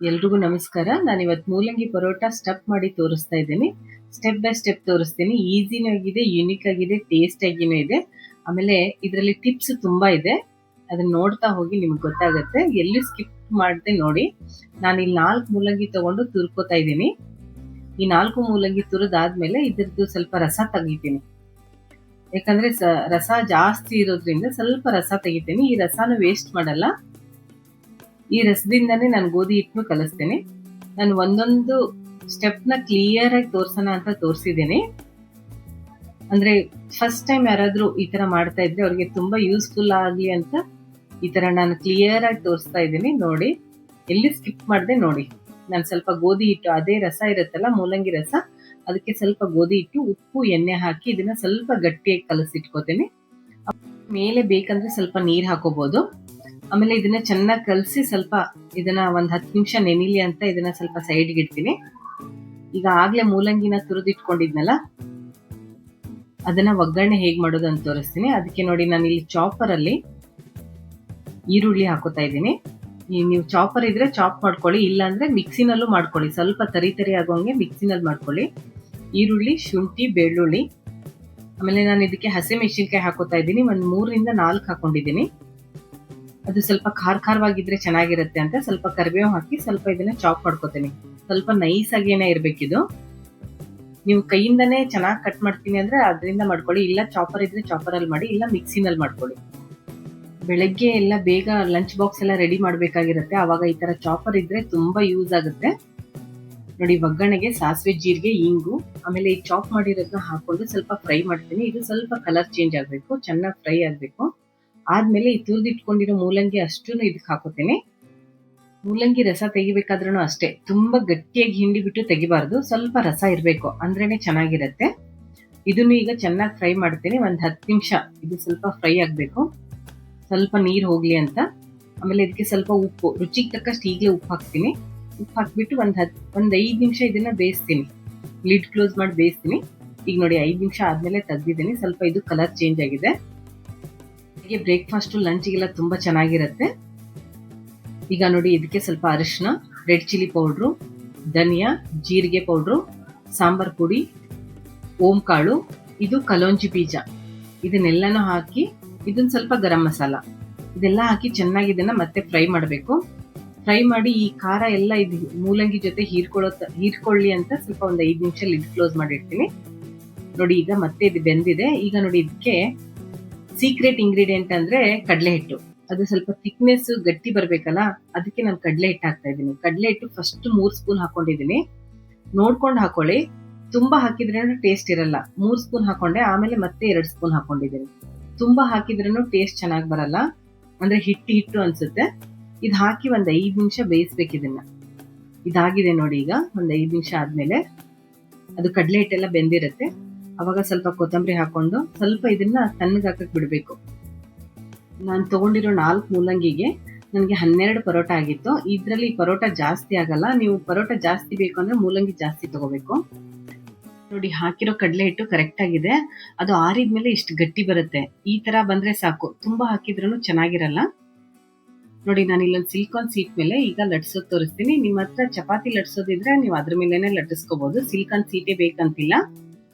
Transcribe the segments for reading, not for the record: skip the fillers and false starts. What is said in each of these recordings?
ಎಲ್ರಿಗೂ ನಮಸ್ಕಾರ. ನಾನಿವತ್ತು ಮೂಲಂಗಿ ಪರೋಟ ಸ್ಟಫ್ ಮಾಡಿ ತೋರಿಸ್ತಾ ಇದ್ದೀನಿ. ಸ್ಟೆಪ್ ಬೈ ಸ್ಟೆಪ್ ತೋರಿಸ್ತೀನಿ. ಈಸಿನೂ ಆಗಿದೆ, ಯುನಿಕ್ ಆಗಿದೆ, ಟೇಸ್ಟ್ ಆಗಿನೂ ಇದೆ. ಆಮೇಲೆ ಇದರಲ್ಲಿ ಟಿಪ್ಸ್ ತುಂಬಾ ಇದೆ. ಅದನ್ನ ನೋಡ್ತಾ ಹೋಗಿ ನಿಮ್ಗೆ ಗೊತ್ತಾಗುತ್ತೆ. ಎಲ್ಲಿ ಸ್ಕಿಪ್ ಮಾಡದೆ ನೋಡಿ. ನಾನು ಇಲ್ಲಿ 4 ಮೂಲಂಗಿ ತಗೊಂಡು ತುರ್ಕೋತಾ ಇದ್ದೀನಿ. ಈ 4 ಮೂಲಂಗಿ ತುರಿದಾದ್ಮೇಲೆ ಇದ್ರದ್ದು ಸ್ವಲ್ಪ ರಸ ತೆಗಿತೀನಿ. ಯಾಕಂದ್ರೆ ರಸ ಜಾಸ್ತಿ ಇರೋದ್ರಿಂದ ಸ್ವಲ್ಪ ರಸ ತೆಗಿತೀನಿ. ಈ ರಸನ ವೇಸ್ಟ್ ಮಾಡಲ್ಲ. ಈ ರಸದಿಂದಾನೇ ನಾನು ಗೋಧಿ ಹಿಟ್ಟನ್ನು ಕಲಿಸ್ತೇನೆ. ನಾನು ಒಂದೊಂದು ಸ್ಟೆಪ್ನ ಕ್ಲಿಯರ್ ಆಗಿ ತೋರ್ಸೋಣ ಅಂತ ತೋರಿಸಿದ್ದೀನಿ. ಅಂದ್ರೆ ಫಸ್ಟ್ ಟೈಮ್ ಯಾರಾದ್ರೂ ಈ ತರ ಮಾಡ್ತಾ ಇದ್ರೆ ಅವ್ರಿಗೆ ತುಂಬಾ ಯೂಸ್ಫುಲ್ ಆಗ್ಲಿ ಅಂತ ಈ ತರ ನಾನು ಕ್ಲಿಯರ್ ಆಗಿ ತೋರಿಸ್ತಾ ಇದ್ದೀನಿ. ನೋಡಿ, ಎಲ್ಲಿ ಸ್ಕಿಪ್ ಮಾಡದೆ ನೋಡಿ. ನಾನು ಸ್ವಲ್ಪ ಗೋಧಿ ಹಿಟ್ಟು, ಅದೇ ರಸ ಇರುತ್ತಲ್ಲ ಮೂಲಂಗಿ ರಸ, ಅದಕ್ಕೆ ಸ್ವಲ್ಪ ಗೋಧಿ ಹಿಟ್ಟು, ಉಪ್ಪು, ಎಣ್ಣೆ ಹಾಕಿ ಇದನ್ನ ಸ್ವಲ್ಪ ಗಟ್ಟಿಯಾಗಿ ಕಲಸಿಟ್ಕೋತೀನಿ. ಮೇಲೆ ಬೇಕಂದ್ರೆ ಸ್ವಲ್ಪ ನೀರ್ ಹಾಕೋಬಹುದು. ಆಮೇಲೆ ಇದನ್ನ ಚೆನ್ನಾಗಿ ಕಲಸಿ ಸ್ವಲ್ಪ ಇದನ್ನ ಒಂದ್ 10 ನಿಮಿಷ ನೆನಿಲಿ ಅಂತ ಇದನ್ನ ಸ್ವಲ್ಪ ಸೈಡ್ಗೆ ಇಡ್ತೀನಿ. ಈಗ ಆಗ್ಲೇ ಮೂಲಂಗಿನ ತುರಿದಿಟ್ಕೊಂಡಿದ್ನಲ್ಲ, ಅದನ್ನ ಒಗ್ಗರಣೆ ಹೇಗ್ ಮಾಡೋದು ಅಂತ ತೋರಿಸ್ತೀನಿ. ಅದಕ್ಕೆ ನೋಡಿ, ನಾನು ಇಲ್ಲಿ ಚಾಪರ್ ಅಲ್ಲಿ ಈರುಳ್ಳಿ ಹಾಕೋತಾ ಇದ್ದೀನಿ. ನೀವು ಚಾಪರ್ ಇದ್ರೆ ಚಾಪ್ ಮಾಡ್ಕೊಳ್ಳಿ, ಇಲ್ಲ ಅಂದ್ರೆ ಮಿಕ್ಸಿನಲ್ಲೂ ಮಾಡ್ಕೊಳ್ಳಿ. ಸ್ವಲ್ಪ ತರಿ ತರಿ ಆಗೋಂಗೆ ಮಿಕ್ಸಿನಲ್ಲಿ ಮಾಡ್ಕೊಳ್ಳಿ. ಈರುಳ್ಳಿ, ಶುಂಠಿ, ಬೆಳ್ಳುಳ್ಳಿ, ಆಮೇಲೆ ನಾನು ಇದಕ್ಕೆ ಹಸಿ ಮೆಣಸಿನ್ಕಾಯಿ ಹಾಕೋತಾ ಇದ್ದೀನಿ. ಒಂದ್ 3 ರಿಂದ 4 ಹಾಕೊಂಡಿದ್ದೀನಿ. ಅದು ಸ್ವಲ್ಪ ಖಾರವಾಗಿದ್ರೆ ಚೆನ್ನಾಗಿರುತ್ತೆ ಅಂತ ಸ್ವಲ್ಪ ಕರಿಬೇವು ಹಾಕಿ ಸ್ವಲ್ಪ ಇದನ್ನ ಚಾಪ್ ಮಾಡ್ಕೋತೀನಿ. ಸ್ವಲ್ಪ ನೈಸ್ ಆಗೇನೆ ಇರ್ಬೇಕಿದು. ನೀವು ಕೈಯಿಂದನೇ ಚೆನ್ನಾಗಿ ಕಟ್ ಮಾಡ್ತೀನಿ ಅಂದ್ರೆ ಅದರಿಂದ ಮಾಡ್ಕೊಳ್ಳಿ, ಇಲ್ಲ ಚಾಪರ್ ಇದ್ರೆ ಚಾಪರ್ ಅಲ್ಲಿ ಮಾಡಿ, ಇಲ್ಲ ಮಿಕ್ಸಿನಲ್ಲಿ ಮಾಡ್ಕೊಳ್ಳಿ. ಬೆಳಗ್ಗೆ ಎಲ್ಲ ಬೇಗ ಲಂಚ್ ಬಾಕ್ಸ್ ಎಲ್ಲ ರೆಡಿ ಮಾಡ್ಬೇಕಾಗಿರುತ್ತೆ, ಅವಾಗ ಈ ತರ ಚಾಪರ್ ಇದ್ರೆ ತುಂಬಾ ಯೂಸ್ ಆಗುತ್ತೆ. ನೋಡಿ, ಒಗ್ಗರಣೆಗೆ ಸಾಸಿವೆ, ಜೀರಿಗೆ, ಇಂಗು, ಆಮೇಲೆ ಈ ಚಾಪ್ ಮಾಡಿರೋದನ್ನ ಹಾಕೊಂಡು ಸ್ವಲ್ಪ ಫ್ರೈ ಮಾಡ್ತೀನಿ. ಇದು ಸ್ವಲ್ಪ ಕಲರ್ ಚೇಂಜ್ ಆಗ್ಬೇಕು, ಚೆನ್ನಾಗಿ ಫ್ರೈ ಆಗ್ಬೇಕು. ಆದ್ಮೇಲೆ ಈ ತುರಿದಿಟ್ಕೊಂಡಿರೋ ಮೂಲಂಗಿ ಅಷ್ಟನ್ನು ಇದಕ್ಕೆ ಹಾಕೋತೀನಿ. ಮೂಲಂಗಿ ರಸ ತೆಗಿಬೇಕಾದ್ರೂ ಅಷ್ಟೇ, ತುಂಬಾ ಗಟ್ಟಿಯಾಗಿ ಹಿಂಡಿ ಬಿಟ್ಟು ತೆಗಿಬಾರ್ದು, ಸ್ವಲ್ಪ ರಸ ಇರ್ಬೇಕು, ಅಂದ್ರೇನೆ ಚೆನ್ನಾಗಿರತ್ತೆ. ಇದನ್ನು ಈಗ ಚೆನ್ನಾಗಿ ಫ್ರೈ ಮಾಡ್ತೀನಿ. ಒಂದ್ 10 ನಿಮಿಷ ಇದು ಸ್ವಲ್ಪ ಫ್ರೈ ಆಗ್ಬೇಕು, ಸ್ವಲ್ಪ ನೀರ್ ಹೋಗ್ಲಿ ಅಂತ. ಆಮೇಲೆ ಇದಕ್ಕೆ ಸ್ವಲ್ಪ ಉಪ್ಪು, ರುಚಿಗೆ ತಕ್ಕಷ್ಟು ಈಗಲೇ ಉಪ್ಪು ಹಾಕ್ತೀನಿ. ಉಪ್ಪು ಹಾಕ್ಬಿಟ್ಟು ಒಂದ್ 5 ನಿಮಿಷ ಇದನ್ನ ಬೇಯಿಸ್ತೀನಿ. ಲಿಡ್ ಕ್ಲೋಸ್ ಮಾಡಿ ಬೇಯಿಸ್ತೀನಿ. ಈಗ ನೋಡಿ, 5 ನಿಮಿಷ ಆದ್ಮೇಲೆ ತೆಗ್ದಿದ್ದೀನಿ. ಸ್ವಲ್ಪ ಇದು ಕಲರ್ ಚೇಂಜ್ ಆಗಿದೆ. ಬ್ರೇಕ್ಫಾಸ್ಟ್, ಲಂಚ್ಗೆಲ್ಲ ತುಂಬಾ ಚೆನ್ನಾಗಿರುತ್ತೆ. ಈಗ ನೋಡಿ, ಇದಕ್ಕೆ ಸ್ವಲ್ಪ ಅರಿಶಿನ, ರೆಡ್ ಚಿಲ್ಲಿ ಪೌಡ್ರು, ಧನಿಯಾ, ಜೀರಿಗೆ ಪೌಡ್ರು, ಸಾಂಬಾರ್ ಪುಡಿ, ಓಂ ಕಾಳು, ಇದು ಕಲೋಂಜಿ ಬೀಜ, ಇದನ್ನೆಲ್ಲನೂ ಹಾಕಿ, ಇದನ್ನ ಸ್ವಲ್ಪ ಗರಂ ಮಸಾಲ, ಇದೆಲ್ಲ ಹಾಕಿ ಚೆನ್ನಾಗಿ ಇದನ್ನ ಮತ್ತೆ ಫ್ರೈ ಮಾಡಬೇಕು. ಫ್ರೈ ಮಾಡಿ ಈ ಖಾರ ಎಲ್ಲ ಇದು ಮೂಲಂಗಿ ಜೊತೆ ಹೀರ್ಕೊಳ್ಳಿ ಅಂತ ಸ್ವಲ್ಪ ಒಂದು 5 ನಿಮಿಷ ಲಿಡ್ ಕ್ಲೋಸ್ ಮಾಡಿರ್ತೀನಿ. ನೋಡಿ, ಈಗ ಮತ್ತೆ ಇದು ಬೆಂದಿದೆ. ಈಗ ನೋಡಿ, ಇದಕ್ಕೆ ಸೀಕ್ರೆಟ್ ಇಂಗ್ರೀಡಿಯೆಂಟ್ ಅಂದ್ರೆ ಕಡಲೆ ಹಿಟ್ಟು. ಅದು ಸ್ವಲ್ಪ ಥಿಕ್ನೆಸ್ ಗಟ್ಟಿ ಬರ್ಬೇಕಲ್ಲ, ಅದಕ್ಕೆ ನಾನು ಕಡಲೆ ಹಿಟ್ಟು ಹಾಕ್ತಾ ಇದ್ದೀನಿ. ಕಡಲೆ ಹಿಟ್ಟು ಫಸ್ಟ್ 3 ಸ್ಪೂನ್ ಹಾಕೊಂಡಿದ್ದೀನಿ. ನೋಡ್ಕೊಂಡು ಹಾಕೊಳ್ಳಿ, ತುಂಬಾ ಹಾಕಿದ್ರೇನು ಟೇಸ್ಟ್ ಇರಲ್ಲ. 3 ಸ್ಪೂನ್ ಹಾಕೊಂಡೆ, ಆಮೇಲೆ ಮತ್ತೆ 2 ಸ್ಪೂನ್ ಹಾಕೊಂಡಿದ್ದೀನಿ. ತುಂಬಾ ಹಾಕಿದ್ರೇನು ಟೇಸ್ಟ್ ಚೆನ್ನಾಗಿ ಬರಲ್ಲ, ಅಂದ್ರೆ ಹಿಟ್ಟು ಅನ್ಸುತ್ತೆ. ಇದು ಹಾಕಿ ಒಂದ್ 5 ನಿಮಿಷ ಬೇಯಿಸ್ಬೇಕು ಇದನ್ನ. ಇದಾಗಿದೆ ನೋಡಿ. ಈಗ ಒಂದ್ 5 ನಿಮಿಷ ಆದ್ಮೇಲೆ ಅದು ಕಡಲೆ ಹಿಟ್ಟೆಲ್ಲ ಬೆಂದಿರುತ್ತೆ. ಅವಾಗ ಸ್ವಲ್ಪ ಕೊತ್ತಂಬರಿ ಹಾಕೊಂಡು ಸ್ವಲ್ಪ ಇದನ್ನ ತಣ್ಣಗೆ ಹಾಕಕ್ ಬಿಡ್ಬೇಕು. ನಾನು ತಗೊಂಡಿರೋ 4 ಮೂಲಂಗಿಗೆ ನನಗೆ 12 ಪರೋಟ ಆಗಿತ್ತು. ಇದ್ರಲ್ಲಿ ಪರೋಟ ಜಾಸ್ತಿ ಆಗಲ್ಲ. ನೀವು ಪರೋಟ ಜಾಸ್ತಿ ಬೇಕು ಅಂದ್ರೆ ಮೂಲಂಗಿ ಜಾಸ್ತಿ ತಗೋಬೇಕು. ನೋಡಿ, ಹಾಕಿರೋ ಕಡಲೆ ಹಿಟ್ಟು ಕರೆಕ್ಟ್ ಆಗಿದೆ. ಅದು ಆರಿದ್ಮೇಲೆ ಇಷ್ಟು ಗಟ್ಟಿ ಬರುತ್ತೆ. ಈ ತರ ಬಂದ್ರೆ ಸಾಕು, ತುಂಬಾ ಹಾಕಿದ್ರೂ ಚೆನ್ನಾಗಿರಲ್ಲ. ನೋಡಿ, ನಾನು ಇಲ್ಲೊಂದು ಸಿಲಿಕಾನ್ ಸೀಟ್ ಮೇಲೆ ಈಗ ಲಟ್ಸೋದು ತೋರಿಸ್ತೀನಿ. ನಿಮ್ಮ ಹತ್ರ ಚಪಾತಿ ಲಟ್ಸೋದಿದ್ರೆ ನೀವು ಅದ್ರ ಮೇಲೆನೆ ಲಟ್ಟಿಸ್ಕೋಬಹುದು. ಸಿಲಿಕಾನ್ ಸೀಟೇ ಬೇಕಂತಿಲ್ಲ.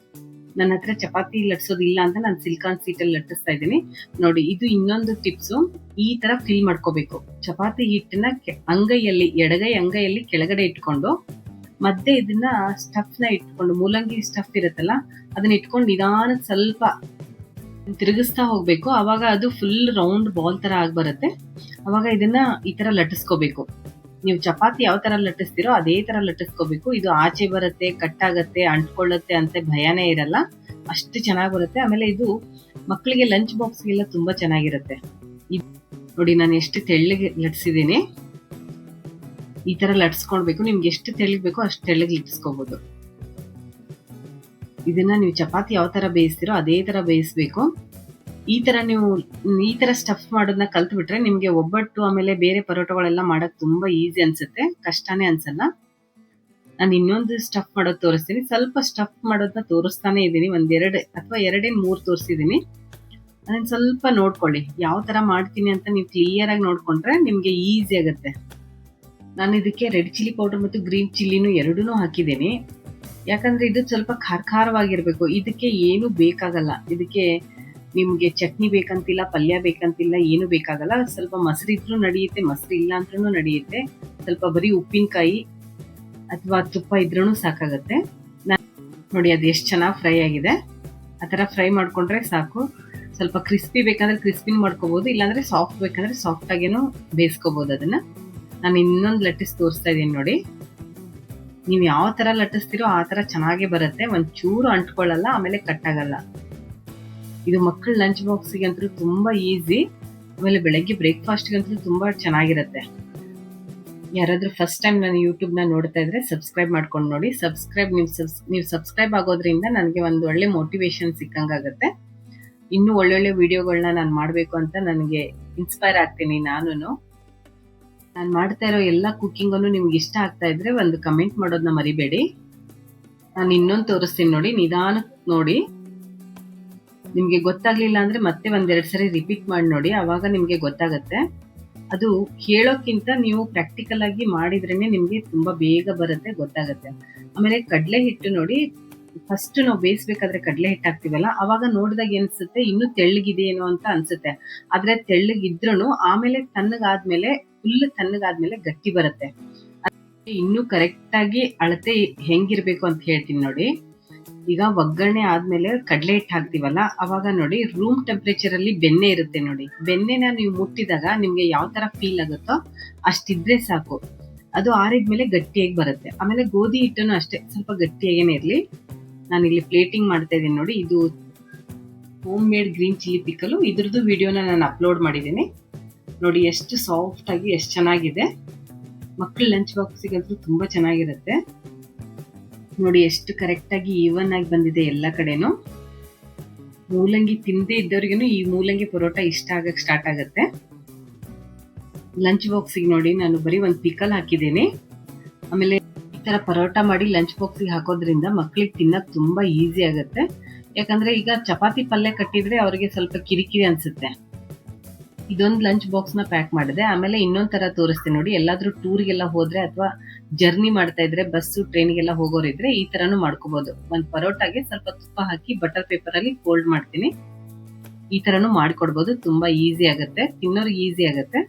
ನನ್ನ ಹತ್ರ ಚಪಾತಿ ಲಟ್ಸೋದಿಲ್ಲ ಅಂತ ನಾನು ಸಿಲಿಕಾನ್ ಸೀಟಲ್ಲಿ ಲಟ್ಟಿಸ್ತಾ ಇದ್ದೀನಿ. ನೋಡಿ, ಇದು ಇನ್ನೊಂದು ಟಿಪ್ಸು. ಈ ತರ ಫಿಲ್ ಮಾಡ್ಕೋಬೇಕು. ಚಪಾತಿ ಹಿಟ್ಟನ್ನ ಅಂಗೈಯಲ್ಲಿ, ಎಡಗೈ ಅಂಗೈಯಲ್ಲಿ ಕೆಳಗಡೆ ಇಟ್ಕೊಂಡು, ಮಧ್ಯೆ ಇದನ್ನ ಸ್ಟಫ್ನ ಇಟ್ಕೊಂಡು, ಮೂಲಂಗಿ ಸ್ಟಫ್ ಇರುತ್ತಲ್ಲ ಅದನ್ನ ಇಟ್ಕೊಂಡು ನಿಧಾನ ಸ್ವಲ್ಪ ತಿರುಗಿಸ್ತಾ ಹೋಗ್ಬೇಕು. ಅವಾಗ ಅದು ಫುಲ್ ರೌಂಡ್ ಬಾಲ್ ತರ ಆಗ್ಬರುತ್ತೆ. ಅವಾಗ ಇದನ್ನ ಈ ತರ ಲಟ್ಟಿಸ್ಕೋಬೇಕು. ನೀವು ಚಪಾತಿ ಯಾವ ತರ ಲಟ್ಟಿಸ್ತೀರೋ ಅದೇ ತರ ಲಟ್ಟಿಸ್ಕೋಬೇಕು. ಇದು ಆಚೆ ಬರುತ್ತೆ, ಕಟ್ಟಾಗತ್ತೆ, ಅಂಟ್ಕೊಳ್ಳುತ್ತೆ ಅಂತ ಭಯನೇ ಇರಲ್ಲ. ಅಷ್ಟು ಚೆನ್ನಾಗಿ ಬರುತ್ತೆ. ಆಮೇಲೆ ಇದು ಮಕ್ಕಳಿಗೆ ಲಂಚ್ ಬಾಕ್ಸ್ಗೆಲ್ಲ ತುಂಬಾ ಚೆನ್ನಾಗಿರುತ್ತೆ. ನೋಡಿ, ನಾನು ಎಷ್ಟು ತೆಳ್ಳಗೆ ಲಟ್ಸಿದ್ದೀನಿ. ಈ ತರ ಲಟ್ಸ್ಕೊಳ್ಬೇಕು. ನಿಮ್ಗೆ ಎಷ್ಟು ತೆಳ್ಳಗೆ ಬೇಕೋ ಅಷ್ಟು ತೆಳ್ಳಗೆ ಲಟ್ಸ್ಕೋಬಹುದು. ಇದನ್ನ ನೀವು ಚಪಾತಿ ಯಾವ ತರ ಬೇಯಿಸ್ತೀರೋ ಅದೇ ತರ ಬೇಯಿಸ್ಬೇಕು. ಈ ತರ ಸ್ಟಫ್ ಮಾಡೋದನ್ನ ಕಲ್ತ್ ಬಿಟ್ರೆ ನಿಮ್ಗೆ ಒಬ್ಬಟ್ಟು ಆಮೇಲೆ ಬೇರೆ ಪರೋಟಗಳೆಲ್ಲ ಮಾಡಕ್ ತುಂಬಾ ಈಸಿ ಅನ್ಸುತ್ತೆ, ಕಷ್ಟನೇ ಅನ್ಸಲ್ಲ. ನಾನು ಇನ್ನೊಂದು ಸ್ಟಫ್ ಮಾಡೋದು ತೋರಿಸ್ತೀನಿ. ಸ್ವಲ್ಪ ಸ್ಟಫ್ ಮಾಡೋದನ್ನ ತೋರಿಸ್ತಾನೆ ಇದ್ದೀನಿ. 2 ಅಥವಾ 3 ತೋರಿಸಿದೀನಿ. ಅದನ್ನ ಸ್ವಲ್ಪ ನೋಡ್ಕೊಳ್ಳಿ. ಯಾವ ತರ ಮಾಡ್ತೀನಿ ಅಂತ ನೀವು ಕ್ಲಿಯರ್ ಆಗಿ ನೋಡ್ಕೊಂಡ್ರೆ ನಿಮ್ಗೆ ಈಸಿ ಆಗುತ್ತೆ. ನಾನು ಇದಕ್ಕೆ ರೆಡ್ ಚಿಲ್ಲಿ ಪೌಡರ್ ಮತ್ತು ಗ್ರೀನ್ ಚಿಲ್ಲಿನೂ ಎರಡೂ ಹಾಕಿದ್ದೀನಿ. ಯಾಕಂದ್ರೆ ಇದು ಸ್ವಲ್ಪ ಖಾರವಾಗಿರ್ಬೇಕು. ಇದಕ್ಕೆ ಏನು ಬೇಕಾಗಲ್ಲ. ಇದಕ್ಕೆ ನಿಮ್ಗೆ ಚಟ್ನಿ ಬೇಕಂತಿಲ್ಲ, ಪಲ್ಯ ಬೇಕಂತಿಲ್ಲ, ಏನು ಬೇಕಾಗಲ್ಲ. ಸ್ವಲ್ಪ ಮೊಸರು ಇದ್ರೂ ನಡೆಯುತ್ತೆ, ಮೊಸರು ಇಲ್ಲ ಅಂದ್ರೂ ನಡೆಯುತ್ತೆ. ಸ್ವಲ್ಪ ಬರೀ ಉಪ್ಪಿನಕಾಯಿ ಅಥವಾ ತುಪ್ಪ ಇದ್ರೂ ಸಾಕಾಗತ್ತೆ. ನೋಡಿ ಅದು ಎಷ್ಟು ಚೆನ್ನಾಗಿ ಫ್ರೈ ಆಗಿದೆ. ಆ ಥರ ಫ್ರೈ ಮಾಡ್ಕೊಂಡ್ರೆ ಸಾಕು. ಸ್ವಲ್ಪ ಕ್ರಿಸ್ಪಿ ಬೇಕಂದ್ರೆ ಕ್ರಿಸ್ಪಿನ ಮಾಡ್ಕೋಬಹುದು, ಇಲ್ಲಾಂದ್ರೆ ಸಾಫ್ಟ್ ಬೇಕಂದ್ರೆ ಸಾಫ್ಟ್ ಆಗೇನೋ ಬೇಯಿಸ್ಕೋಬಹುದು. ಅದನ್ನ ನಾನು ಇನ್ನೊಂದು ಲಟ್ಟಿಸಿ ತೋರಿಸ್ತಾ ಇದ್ದೀನಿ ನೋಡಿ. ನೀವು ಯಾವ ತರ ಲಟ್ಟಿಸ್ತೀರೋ ಆ ತರ ಚೆನ್ನಾಗೇ ಬರುತ್ತೆ. ಒಂಚೂರು ಅಂಟ್ಕೊಳ್ಳಲ್ಲ, ಆಮೇಲೆ ಕಟ್ಟಾಗಲ್ಲ. ಇದು ಮಕ್ಕಳ ಲಂಚ್ ಬಾಕ್ಸ್ಗೆ ಅಂತೂ ತುಂಬಾ ಈಸಿ. ಆಮೇಲೆ ಬೆಳಗ್ಗೆ ಬ್ರೇಕ್ಫಾಸ್ಟ್ಗಂತೂ ತುಂಬಾ ಚೆನ್ನಾಗಿರುತ್ತೆ. ಯಾರಾದ್ರೂ ಫಸ್ಟ್ ಟೈಮ್ ನಾನು ಯೂಟ್ಯೂಬ್ ನ ನೋಡ್ತಾ ಇದ್ರೆ ಸಬ್ಸ್ಕ್ರೈಬ್ ಮಾಡ್ಕೊಂಡು ನೋಡಿ. ನೀವು ಸಬ್ಸ್ಕ್ರೈಬ್ ಆಗೋದ್ರಿಂದ ನನಗೆ ಒಂದು ಒಳ್ಳೆ ಮೋಟಿವೇಶನ್ ಸಿಕ್ಕಂಗಾಗತ್ತೆ. ಇನ್ನೂ ಒಳ್ಳೊಳ್ಳೆ ವಿಡಿಯೋಗಳನ್ನ ನಾನು ಮಾಡಬೇಕು ಅಂತ ನನಗೆ ಇನ್ಸ್ಪೈರ್ ಆಗ್ತೀನಿ. ನಾನು ಮಾಡ್ತಾ ಇರೋ ಎಲ್ಲ ಕುಕ್ಕಿಂಗನ್ನು ನಿಮ್ಗೆ ಇಷ್ಟ ಆಗ್ತಾ ಇದ್ರೆ ಒಂದು ಕಮೆಂಟ್ ಮಾಡೋದನ್ನ ಮರಿಬೇಡಿ. ನಾನು ಇನ್ನೊಂದು ತೋರಿಸ್ತೀನಿ ನೋಡಿ, ನಿಧಾನಕ್ಕೆ ನೋಡಿ. ನಿಮ್ಗೆ ಗೊತ್ತಾಗ್ಲಿಲ್ಲ ಅಂದ್ರೆ ಮತ್ತೆ ಒಂದೆರಡು ಸರಿ ರಿಪೀಟ್ ಮಾಡಿ ನೋಡಿ, ಅವಾಗ ನಿಮ್ಗೆ ಗೊತ್ತಾಗತ್ತೆ. ಅದು ಹೇಳೋಕ್ಕಿಂತ ನೀವು ಪ್ರಾಕ್ಟಿಕಲ್ ಆಗಿ ಮಾಡಿದ್ರೇನೆ ನಿಮ್ಗೆ ತುಂಬಾ ಬೇಗ ಬರುತ್ತೆ, ಗೊತ್ತಾಗತ್ತೆ. ಆಮೇಲೆ ಕಡಲೆ ಹಿಟ್ಟು ನೋಡಿ, ಫಸ್ಟ್ ನಾವು ಬೇಯಿಸ್ಬೇಕಾದ್ರೆ ಕಡಲೆ ಹಿಟ್ಟು ಹಾಕ್ತಿವಲ್ಲ, ಅವಾಗ ನೋಡಿದಾಗ ಏನ್ಸುತ್ತೆ ಇನ್ನೂ ತೆಳ್ಳಗಿದೆಯೇನೋ ಅಂತ ಅನ್ಸುತ್ತೆ. ಆದ್ರೆ ತೆಳ್ಳಗಿದ್ರೂ ಆಮೇಲೆ ಫುಲ್ ತಣ್ಣಗಾದ್ಮೇಲೆ ಗಟ್ಟಿ ಬರುತ್ತೆ. ಇನ್ನೂ ಕರೆಕ್ಟ್ ಆಗಿ ಅಳತೆ ಹೆಂಗಿರ್ಬೇಕು ಅಂತ ಹೇಳ್ತೀನಿ ನೋಡಿ. ಈಗ ಒಗ್ಗರಣೆ ಆದ್ಮೇಲೆ ಕಡಲೆ ಹಿಟ್ಟು ಹಾಕ್ತಿವಲ್ಲ, ಅವಾಗ ನೋಡಿ ರೂಮ್ ಟೆಂಪರೇಚರ್ ಅಲ್ಲಿ ಬೆಣ್ಣೆ ಇರುತ್ತೆ ನೋಡಿ. ಬೆಣ್ಣೆನ ನೀವು ಮುಟ್ಟಿದಾಗ ನಿಮ್ಗೆ ಯಾವ ತರ ಫೀಲ್ ಆಗುತ್ತೋ ಅಷ್ಟಿದ್ರೆ ಸಾಕು. ಅದು ಆರಿದ್ಮೇಲೆ ಗಟ್ಟಿಯಾಗಿ ಬರುತ್ತೆ. ಆಮೇಲೆ ಗೋಧಿ ಹಿಟ್ಟನ್ನು ಅಷ್ಟೇ ಸ್ವಲ್ಪ ಗಟ್ಟಿಯಾಗೇನೆ ಇರ್ಲಿ. ನಾನು ಇಲ್ಲಿ ಪ್ಲೇಟಿಂಗ್ ಮಾಡ್ತಾ ಇದ್ದೀನಿ ನೋಡಿ. ಇದು ಹೋಮ್ ಮೇಡ್ ಗ್ರೀನ್ ಚಿಲ್ಲಿ ಪಿಕಲು. ಇದ್ರದ್ದು ವಿಡಿಯೋನ ನಾನು ಅಪ್ಲೋಡ್ ಮಾಡಿದ್ದೀನಿ ನೋಡಿ. ಎಷ್ಟು ಸಾಫ್ಟ್ ಆಗಿ ಎಷ್ಟು ಚೆನ್ನಾಗಿದೆ. ಮಕ್ಕಳ ಲಂಚ್ ಬಾಕ್ಸಿಗಂತೂ ತುಂಬಾ ಚೆನ್ನಾಗಿರುತ್ತೆ ನೋಡಿ. ಎಷ್ಟು ಕರೆಕ್ಟ್ ಆಗಿ ಈವನ್ ಆಗಿ ಬಂದಿದೆ ಎಲ್ಲ ಕಡೆನೂ. ಮೂಲಂಗಿ ತಿಂದೇ ಇದ್ದವ್ರಿಗೂ ಈ ಮೂಲಂಗಿ ಪರೋಟ ಇಷ್ಟ ಆಗಕ್ಕೆ ಸ್ಟಾರ್ಟ್ ಆಗುತ್ತೆ. ಲಂಚ್ ಬಾಕ್ಸಿಗೆ ನೋಡಿ ನಾನು ಬರೀ ಒಂದು ಪಿಕಲ್ ಹಾಕಿದ್ದೀನಿ. ಆಮೇಲೆ ಈ ತರ ಪರೋಟ ಮಾಡಿ ಲಂಚ್ ಬಾಕ್ಸಿಗೆ ಹಾಕೋದ್ರಿಂದ ಮಕ್ಕಳಿಗೆ ತಿನ್ನಕ್ ತುಂಬಾ ಈಸಿ ಆಗುತ್ತೆ. ಯಾಕಂದ್ರೆ ಈಗ ಚಪಾತಿ ಪಲ್ಯ ಕಟ್ಟಿದ್ರೆ ಅವ್ರಿಗೆ ಸ್ವಲ್ಪ ಕಿರಿಕಿರಿ ಅನ್ಸುತ್ತೆ. ಇದೊಂದು ಲಂಚ್ ಬಾಕ್ಸ್ ನ ಪ್ಯಾಕ್ ಮಾಡಿದೆ. ಆಮೇಲೆ ಇನ್ನೊಂದ್ ತರ ತೋರಿಸ್ತೀನಿ ನೋಡಿ. ಎಲ್ಲಾದ್ರೂ ಟೂರ್ಗೆಲ್ಲ ಹೋದ್ರೆ ಅಥವಾ ಜರ್ನಿ ಮಾಡ್ತಾ ಇದ್ರೆ, ಬಸ್ಸು ಟ್ರೈನ್ಗೆಲ್ಲ ಹೋಗೋರಿದ್ರೆ ಈ ತರನು ಮಾಡ್ಕೋಬಹುದು. ಒಂದ್ ಪರೋಟಾಗೆ ಸ್ವಲ್ಪ ತುಪ್ಪ ಹಾಕಿ ಬಟರ್ ಪೇಪರ್ ಅಲ್ಲಿ ಫೋಲ್ಡ್ ಮಾಡ್ತೀನಿ. ಈ ತರನು ಮಾಡ್ಕೊಡ್ಬೋದು. ತುಂಬಾ ಈಸಿ ಆಗುತ್ತೆ, ತಿನ್ನೋರ್ಗೆ ಈಸಿ ಆಗುತ್ತೆ.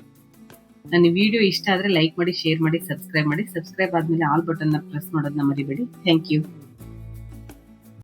ನನ್ನ ವಿಡಿಯೋ ಇಷ್ಟ ಆದ್ರೆ ಲೈಕ್ ಮಾಡಿ, ಶೇರ್ ಮಾಡಿ, ಸಬ್ಸ್ಕ್ರೈಬ್ ಮಾಡಿ. ಸಬ್ಸ್ಕ್ರೈಬ್ ಆದ್ಮೇಲೆ ಆಲ್ ಬಟನ್ ನ ಪ್ರೆಸ್ ಮಾಡೋದನ್ನ ಮರಿಬೇಡಿ. Thank you.